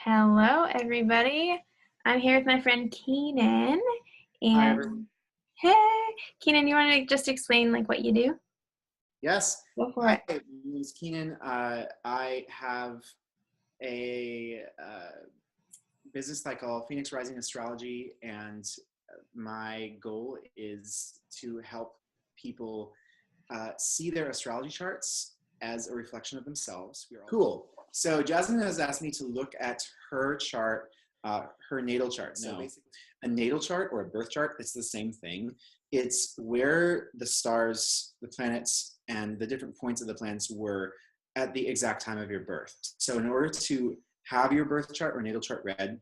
Hello, everybody. I'm here with my friend Keenan. Hi, everyone. And hey, Keenan, you want to just explain like what you do? Yes. Go for Hi, it. my name is Keenan. I have a business I call Phoenix Rising Astrology, and my goal is to help people see their astrology charts as a reflection of themselves. Cool. So Jasmine has asked me to look at her chart, her natal chart. So basically, a natal chart or a birth chart, it's the same thing. It's where the stars, the planets, and the different points of the planets were at the exact time of your birth. So in order to have your birth chart or natal chart read,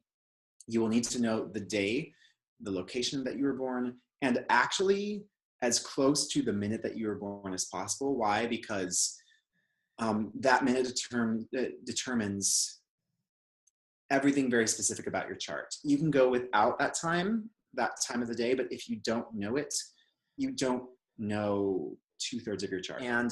you will need to know the day, the location that you were born, and actually as close to the minute that you were born as possible. Why? Because that minute determines everything very specific about your chart. You can go without that time of the day, but if you don't know it, you don't know 2/3 of your chart. And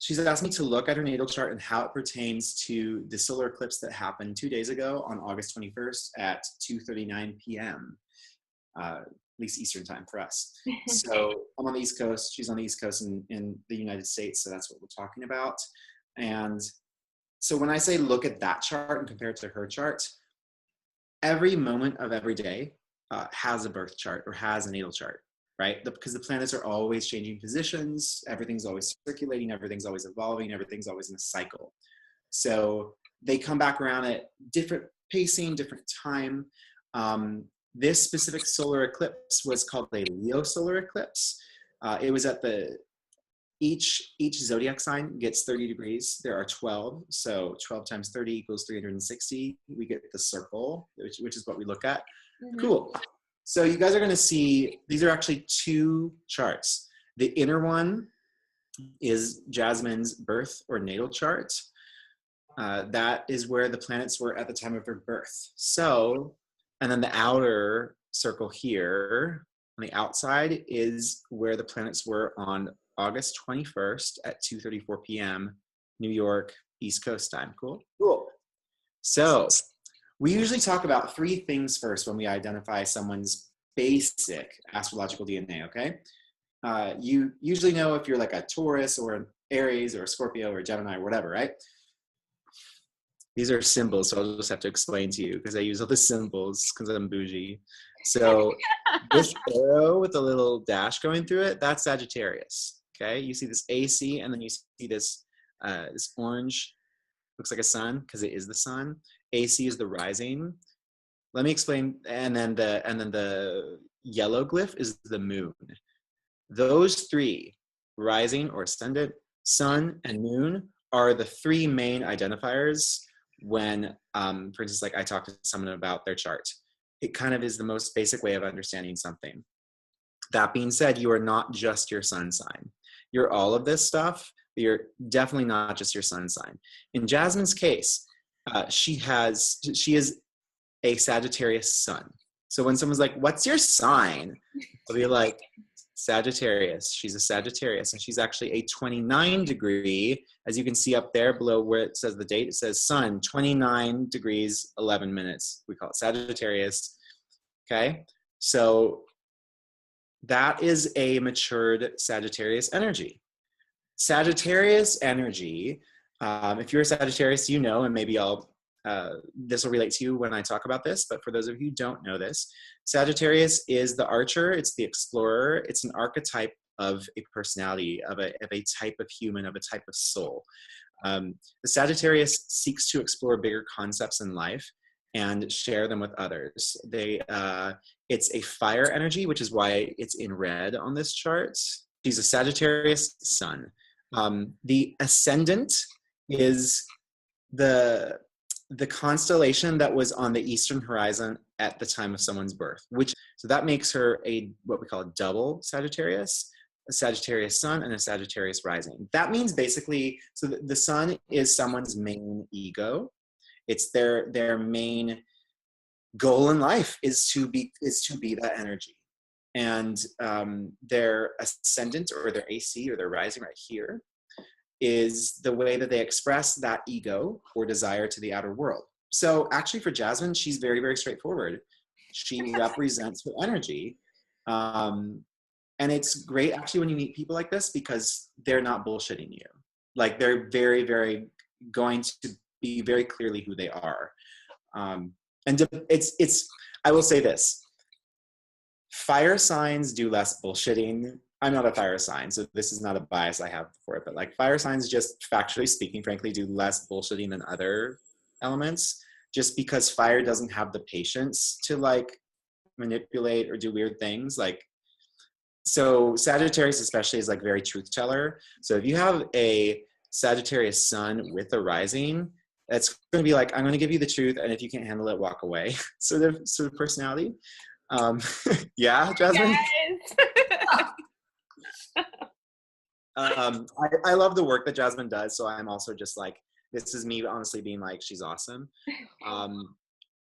she's asked me to look at her natal chart and how it pertains to the solar eclipse that happened 2 days ago on August 21st at 2:39 p.m. At least Eastern time for us. So I'm on the East Coast, she's on the East Coast in the United States, so that's what we're talking about. And so when I say look at that chart and compare it to her chart, every moment of every day has a birth chart or has a natal chart, right? Because the planets are always changing positions, everything's always circulating, everything's always evolving, everything's always in a cycle. So they come back around at different pacing, different time. This specific solar eclipse was called a Leo solar eclipse. It was at each zodiac sign gets 30 degrees. There are 12, so 12 times 30 equals 360. We get the circle, which is what we look at. Mm-hmm. Cool. So you guys are going to see, these are actually two charts. The inner one is Jasmine's birth or natal chart. That is where the planets were at the time of her birth. So, and then the outer circle here on the outside is where the planets were on August 21st at 2:34 p.m. New York, East Coast time. Cool? Cool. So we usually talk about three things first when we identify someone's basic astrological DNA, okay? You usually know if you're like a Taurus or an Aries or a Scorpio or a Gemini or whatever, right? These are symbols, so I'll just have to explain to you because I use all the symbols because I'm bougie. So this arrow with a little dash going through it, that's Sagittarius, okay? You see this AC, and then you see this, this orange, looks like a sun because it is the sun. AC is the rising. Let me explain, and then the yellow glyph is the moon. Those three, rising or ascendant, sun, and moon, are the three main identifiers when, for instance, like I talk to someone about their chart. It kind of is the most basic way of understanding something. That being said, you are not just your sun sign. You're all of this stuff, but you're definitely not just your sun sign. In Jasmine's case, she is a Sagittarius sun. So when someone's like, what's your sign? I'll be like, Sagittarius. She's a Sagittarius, and she's actually a 29 degree, as you can see up there below where it says the date, it says sun, 29 degrees, 11 minutes. We call it Sagittarius. Okay. So that is a matured Sagittarius energy. Sagittarius energy, if you're a Sagittarius, you know, and maybe this will relate to you when I talk about this, but for those of you who don't know this, Sagittarius is the archer, it's the explorer, it's an archetype of a personality, of a type of human, of a type of soul. The Sagittarius seeks to explore bigger concepts in life and share them with others. It's a fire energy, which is why it's in red on this chart. She's a Sagittarius sun. The ascendant is the constellation that was on the eastern horizon at the time of someone's birth, so that makes her what we call a double Sagittarius, a Sagittarius sun and a Sagittarius rising. That means basically, so the sun is someone's main ego. It's their main goal in life is to be that energy. And their ascendant or their AC or their rising right here is the way that they express that ego or desire to the outer world. So actually for Jasmine, she's very, very straightforward. She represents her energy. And it's great actually when you meet people like this because they're not bullshitting you. Like they're very, very going to be very clearly who they are. And I will say this, fire signs do less bullshitting. I'm not a fire sign, so this is not a bias I have for it, but like fire signs, just factually speaking, frankly, do less bullshitting than other elements, just because fire doesn't have the patience to like manipulate or do weird things. Like, so Sagittarius especially is like very truth teller. So if you have a Sagittarius sun with a rising, that's going to be like, I'm going to give you the truth, and if you can't handle it, walk away. Sort of personality. Yeah, Jasmine. Yes. I love the work that Jasmine does, so I'm also just like, this is me honestly being like, she's awesome.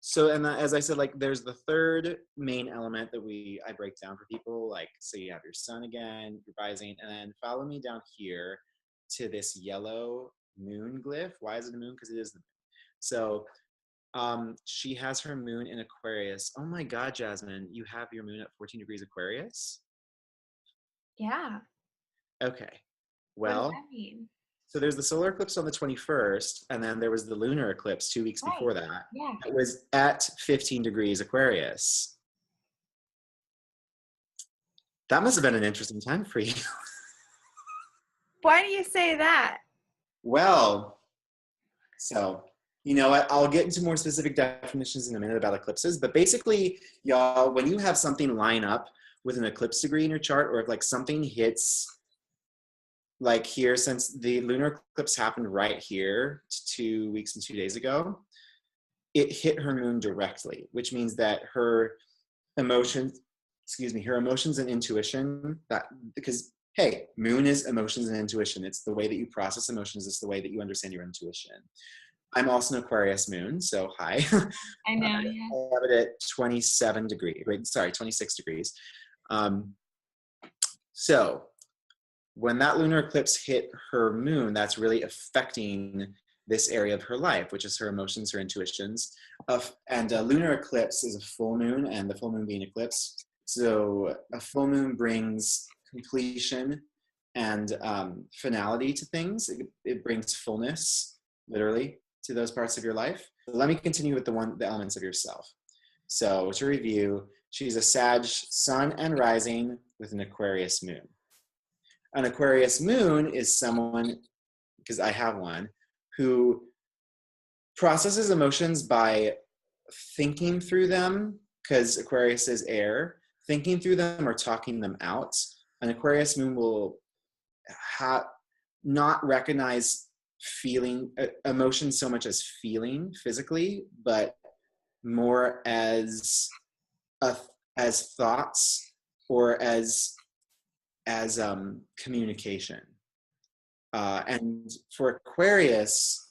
So, and as I said, like, there's the third main element that I break down for people. Like, so you have your sun again, your rising, and then follow me down here to this yellow moon glyph. Why is it a moon? Because it is the moon. So, she has her moon in Aquarius. Oh my God, Jasmine, you have your moon at 14 degrees Aquarius? Yeah. Okay. What does Well, that mean? so there's the solar eclipse on the 21st, and then there was the lunar eclipse 2 weeks Right. before that. Yeah. It was at 15 degrees Aquarius. That must have been an interesting time for you. Why do you say that? Well, so, you know what? I'll get into more specific definitions in a minute about eclipses, but basically, y'all, when you have something line up with an eclipse degree in your chart, or if like something hits like here, since the lunar eclipse happened right here 2 weeks and 2 days ago, it hit her moon directly, which means that her emotions, her emotions and intuition, that, because hey, moon is emotions and intuition. It's the way that you process emotions. It's the way that you understand your intuition. I'm also an Aquarius moon, so hi. I know, yeah. I have it at 27 degrees, wait, sorry, 26 degrees. So when that lunar eclipse hit her moon, that's really affecting this area of her life, which is her emotions, her intuitions. And a lunar eclipse is a full moon, and the full moon being eclipse. So a full moon brings completion and finality to things. It brings fullness, literally, to those parts of your life. Let me continue with the elements of yourself. So to review, she's a Sag sun and rising with an Aquarius moon. An Aquarius moon is someone, because I have one, who processes emotions by thinking through them, because Aquarius is air, thinking through them or talking them out. An Aquarius moon will not recognize feeling emotion so much as feeling physically, but more as thoughts or as communication. And for Aquarius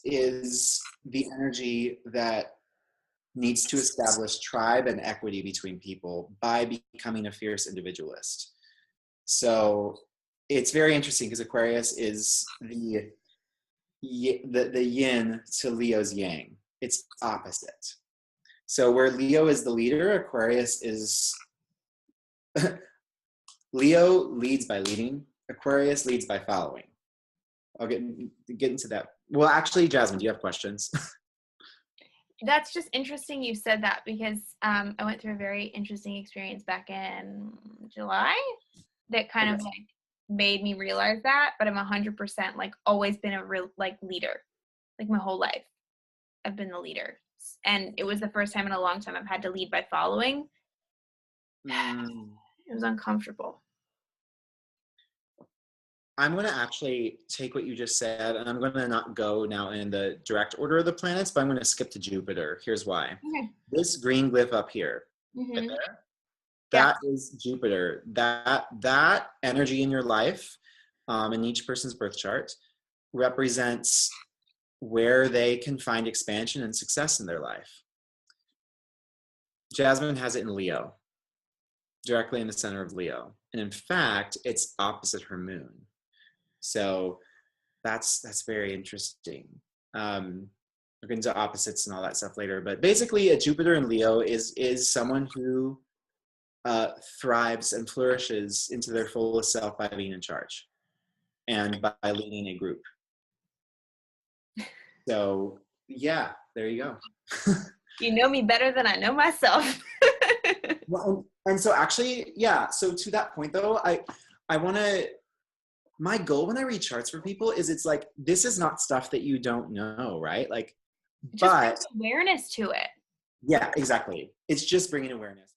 is the energy that needs to establish tribe and equity between people by becoming a fierce individualist. So it's very interesting because Aquarius is the yin to Leo's yang. It's opposite. So where Leo is the leader, Aquarius is Leo leads by leading, Aquarius leads by following. I'll get into that. Well, actually, Jasmine, do you have questions? That's just interesting you said that because I went through a very interesting experience back in July that kind of like made me realize that, but I'm 100% like always been a real like leader. Like my whole life I've been the leader. And it was the first time in a long time I've had to lead by following. It was uncomfortable. I'm going to actually take what you just said, and I'm going to not go now in the direct order of the planets, but I'm going to skip to Jupiter. Here's why. Okay. This green glyph up here, right there, that is Jupiter. That energy in your life, in each person's birth chart, represents where they can find expansion and success in their life. Jasmine has it in Leo, directly in the center of Leo. And in fact, it's opposite her moon. So that's very interesting. We'll get into opposites and all that stuff later. But basically, a Jupiter in Leo is someone who thrives and flourishes into their fullest self by being in charge and by leading a group. So yeah, there you go. You know me better than I know myself. Well, and so actually, yeah. So to that point though, I want to, my goal when I read charts for people is it's like, this is not stuff that you don't know, right? Like, Just bring but awareness to it. yeah, exactly. It's just bringing awareness.